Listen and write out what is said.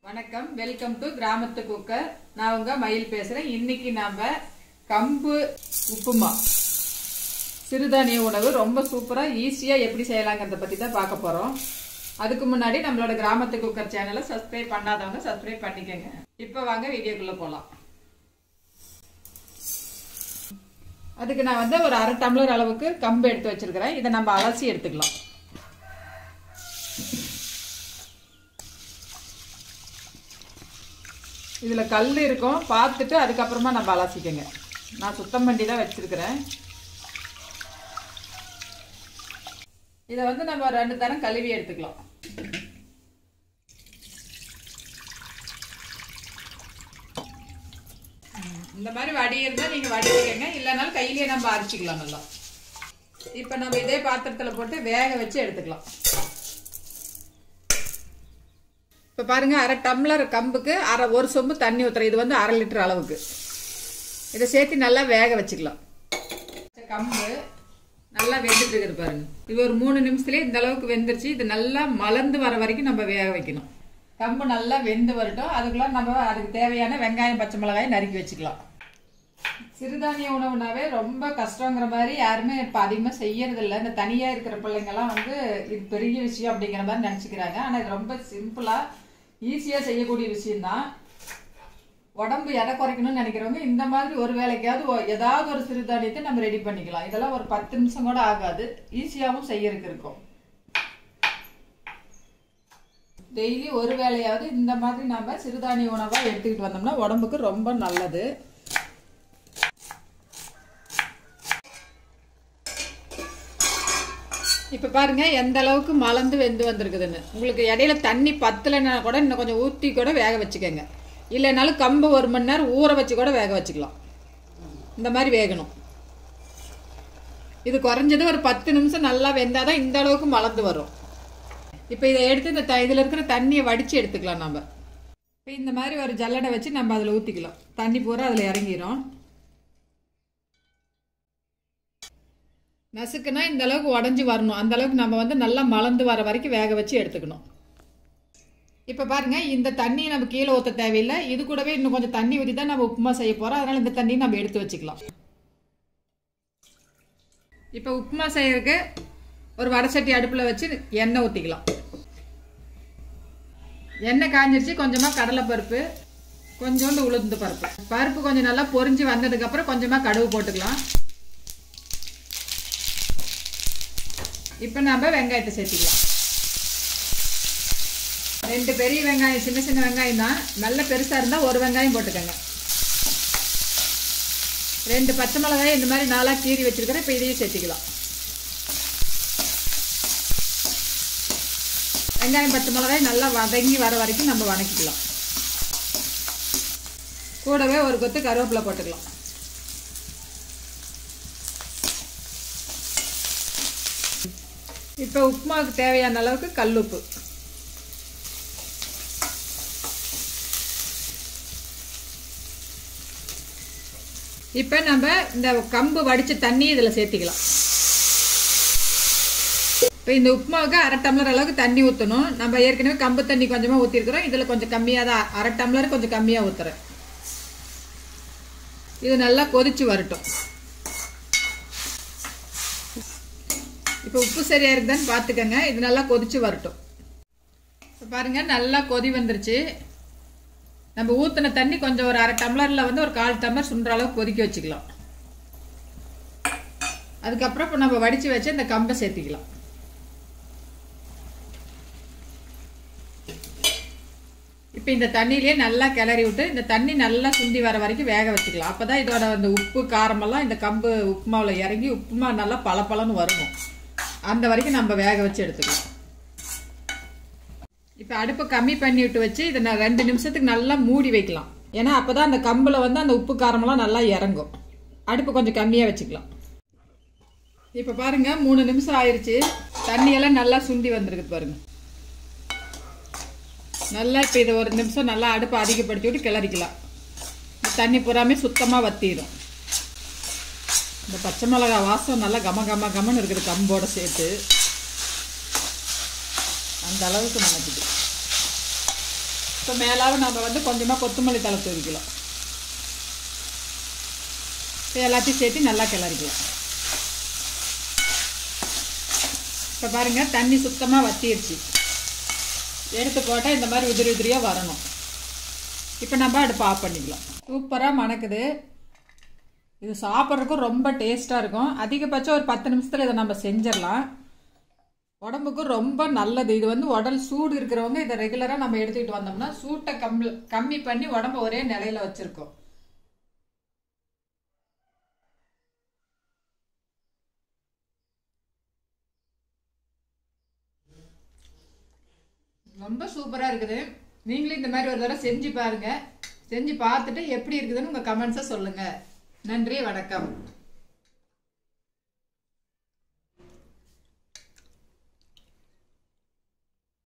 வணக்கம், welcome to கிராமத்து cooker. நான் உங்க மயில் பேசுறேன். இன்னைக்கு நாம கம்பு உப்புமா சிறுதானிய உணவு ரொம்ப சூப்பரா ஈஸியா எப்படி செய்யலாங்கிறத பத்தி தான் பார்க்க போறோம். அதுக்கு முன்னாடி நம்மளோட கிராமத்து குக்கர் சேனலை சப்ஸ்கிரைப் பண்ணாதவங்க சப்ஸ்கிரைப் பண்ணிக்கங்க. இப்ப வாங்க வீடியோக்குள்ள போலாம். அதுக்கு நான் வந்து ஒரு அரை டம்ளர் அளவுக்கு கம்பு எடுத்து வச்சிருக்கிறேன். இதை நம்ம அலசி எடுத்துக்கலாம். இதுல கல் இருக்கும், பார்த்துட்டு அதுக்கப்புறமா நம்ம அலசிக்கங்க. நான் சுத்தம் பண்ணி தான் வச்சிருக்கிறேன். இதை வந்து நம்ம 2 தரம் கழுவி எடுத்துக்கலாம். இந்த மாதிரி வடி இருந்தால் நீங்கள் வடிக்கங்க, இல்லைனாலும் கையிலேயே நம்ம அரைச்சிக்கலாம் நல்லா. இப்போ நம்ம இதே பாத்திரத்தில் போட்டு வேக வச்சு எடுத்துக்கலாம். இப்போ பாருங்க, அரை டம்ளர் கம்புக்கு ஒரு சொம்பு தண்ணி ஊற்றுறேன். இது வந்து 1/2 லிட்டர் அளவுக்கு. இதை சேர்த்து நல்லா வேக வச்சுக்கலாம். கம்பு நல்லா வெந்துட்டு இருக்குது பாருங்க. இது ஒரு 3 நிமிஷத்துலேயே இந்த அளவுக்கு வெந்துருச்சு. இது நல்லா மலர்ந்து வர வரைக்கும் நம்ம வேக வைக்கணும். கம்பு நல்லா வெந்து வரட்டும். அதுக்குள்ள நம்ம அதுக்கு தேவையான வெங்காயம் பச்சை மிளகாய் நறுக்கி வச்சுக்கலாம். சிறுதானிய உணவுனாவே ரொம்ப கஷ்டங்கிற மாதிரி யாருமே இப்போ அதிகமாக செய்யறது இல்லை. இந்த தனியாக இருக்கிற பிள்ளைங்கெல்லாம் வந்து இது பெரிய விஷயம் அப்படிங்கிற மாதிரி நினச்சிக்கிறாங்க. ஆனால் இது ரொம்ப சிம்பிளாக ஈஸியாக செய்யக்கூடிய விஷயம்தான். உடம்பு எடை குறைக்கணும்னு நினைக்கிறவங்க இந்த மாதிரி ஒரு வேலைக்காவது ஏதாவது ஒரு சிறுதானியத்தை நம்ம ரெடி பண்ணிக்கலாம். இதெல்லாம் ஒரு 10 நிமிஷம் கூட ஆகாது. ஈஸியாகவும் செய்யறதுக்கு இருக்கும். டெய்லி ஒரு வேலையாவது இந்த மாதிரி நம்ம சிறுதானிய உணவாக எடுத்துக்கிட்டு வந்தோம்னா உடம்புக்கு ரொம்ப நல்லது. இப்போ பாருங்க எந்த அளவுக்கு மலர்ந்து வெந்து வந்திருக்குதுன்னு. உங்களுக்கு இடையில தண்ணி பத்தலைன்னா கூட இன்னும் கொஞ்சம் ஊற்றி கூட வேக வச்சுக்கோங்க. இல்லைனாலும் கம்பு 1 மணி நேரம் ஊற வச்சு கூட வேக வச்சுக்கலாம். இந்த மாதிரி வேகணும். இது குறைஞ்சது ஒரு 10 நிமிஷம் நல்லா வெந்தாதான் இந்த அளவுக்கு மலர்ந்து வரும். இப்போ இதை எடுத்து இந்த இதில் இருக்கிற தண்ணியை வடித்து எடுத்துக்கலாம். நம்ம இப்போ இந்த மாதிரி ஒரு ஜல்லடை வச்சு நம்ம அதில் ஊற்றிக்கலாம். தண்ணி பூரா அதில் இறங்கிடும். நசுக்குனா இந்த அளவுக்கு உடஞ்சி வரணும். அந்த அளவுக்கு நம்ம வந்து நல்லா மலர்ந்து வர வரைக்கும் வேக வச்சு எடுத்துக்கணும். இப்போ பாருங்க, இந்த தண்ணியை நம்ம கீழே ஊற்ற தேவையில்லை. இது கூடவே இன்னும் கொஞ்சம் தண்ணி ஊற்றி தான் நம்ம உப்புமா செய்ய போகிறோம். அதனால் இந்த தண்ணியை நம்ம எடுத்து வச்சுக்கலாம். இப்போ உப்புமா செய்யறதுக்கு ஒரு வடை அடுப்பில் வச்சு எண்ணெய் ஊற்றிக்கலாம். எண்ணெய் காஞ்சிருச்சு. கொஞ்சமாக கடலைப்பருப்பு, கொஞ்சோண்டு உளுந்து பருப்பு. பருப்பு கொஞ்சம் நல்லா பொரிஞ்சு வந்ததுக்கப்புறம் கொஞ்சமாக கடுகு போட்டுக்கலாம். இப்போ நம்ம வெங்காயத்தை சேர்த்திக்கலாம். 2 பெரிய வெங்காயம், சின்ன சின்ன வெங்காயம் தான். நல்ல பெருசாக இருந்தால் 1 வெங்காயம் போட்டுக்கோங்க. 2 பச்சை மிளகாய் இந்த மாதிரி 4 கீறி வச்சிருக்கிறேன். இப்போ இதையும் சேர்த்திக்கலாம். வெங்காயம் பச்சை மிளகாய் நல்லா வதங்கி வர வரைக்கும் நம்ம வதக்கிக்கலாம். கூடவே ஒரு கொத்து கருவேப்பிலை போட்டுக்கலாம். இப்போ உப்புமாவுக்கு தேவையான அளவுக்கு கல்லுப்பு. இப்போ நம்ம இந்த கம்பு வடித்த தண்ணி இதில் சேர்த்திக்கலாம். இப்போ இந்த உப்புமாவுக்கு 1/2 டம்ளர் அளவுக்கு தண்ணி ஊற்றணும். நம்ம ஏற்கனவே கம்பு தண்ணி கொஞ்சமாக ஊற்றிருக்கிறோம். இதில் கொஞ்சம் கம்மியாக தான், 1/2 டம்ளர் கொஞ்சம் கம்மியாக ஊற்றுறேன். இது நல்லா கொதிச்சு வரட்டும். இப்போ உப்பு சரியா இருக்குதான்னு பார்த்துக்கங்க. இது நல்லா கொதிச்சு வரட்டும். இப்போ பாருங்க, நல்லா கொதி வந்துருச்சு. நம்ம ஊற்றின தண்ணி கொஞ்சம் ஒரு 1/2 டம்ளரில் வந்து ஒரு 1/4 டம்ளர் சுண்டுற அளவுக்கு கொதிக்க வச்சுக்கலாம். அதுக்கப்புறம் இப்போ நம்ம வடித்து வச்சு இந்த கம்பை சேர்த்திக்கலாம். இப்போ இந்த தண்ணியிலேயே நல்லா கிளறி விட்டு இந்த தண்ணி நல்லா சுண்டி வர வரைக்கும் வேக வச்சுக்கலாம். அப்போ தான் இதோட அந்த உப்பு காரமெல்லாம் இந்த கம்பு உப்புமாவில் இறங்கி உப்புமா நல்லா பளபளன்னு வரணும். அந்த வரைக்கும் நம்ம வேக வச்சு எடுத்துக்கலாம். இப்போ அடுப்பை கம்மி பண்ணி விட்டு வச்சு இதை 2 நிமிஷத்துக்கு நல்லா மூடி வைக்கலாம். ஏன்னா அப்போ தான் அந்த கம்பில் வந்து அந்த உப்பு காரமெல்லாம் நல்லா இறங்கும். அடுப்பு கொஞ்சம் கம்மியாக வச்சுக்கலாம். இப்போ பாருங்க, 3 நிமிஷம் ஆயிடுச்சு. தண்ணியெல்லாம் நல்லா சுண்டி வந்துருக்கு பாருங்க. நல்லா இப்போ இதை 1 நிமிஷம் நல்லா அடுப்பை அதிகப்படுத்தி விட்டு கிளறிக்கலாம். தண்ணி பூராமே சுத்தமாக வத்திடும். இந்த பச்சை மிளகாய் வாசம் நல்லா கமன்னு இருக்குது கம்போட சேர்த்து. அந்த அளவுக்கு நமக்குது. இப்போ மேலாக நம்ம வந்து கொஞ்சமாக கொத்தமல்லி தழை தூவிக்கலாம். இப்போ எல்லாத்தையும் சேர்த்து நல்லா கிளறிக்கலாம். இப்போ பாருங்கள் தண்ணி சுத்தமாக வற்றிடுச்சு. எடுத்து போட்டால் இந்த மாதிரி உதிரி உதிரியாக வரணும். இப்போ நம்ம அடுப்பு ஆஃப் பண்ணிக்கலாம். சூப்பராக மணக்குது. இது சாப்பிட்றதுக்கும் ரொம்ப டேஸ்ட்டாக இருக்கும். அதிகபட்சம் ஒரு 10 நிமிஷத்தில் இதை நம்ம செஞ்சிடலாம். உடம்புக்கும் ரொம்ப நல்லது. இது வந்து உடல் சூடு இருக்கிறவங்க இதை ரெகுலராக நம்ம எடுத்துக்கிட்டு வந்தோம்னா சூட்டை கம்மி பண்ணி உடம்ப ஒரே நிலையில வச்சுருக்கோம். ரொம்ப சூப்பராக இருக்குது. நீங்களும் இந்த மாதிரி ஒரு தடவை செஞ்சு பாருங்கள். செஞ்சு பார்த்துட்டு எப்படி இருக்குதுன்னு உங்கள் கமெண்ட்ஸை சொல்லுங்கள். நன்றி, வணக்கம்.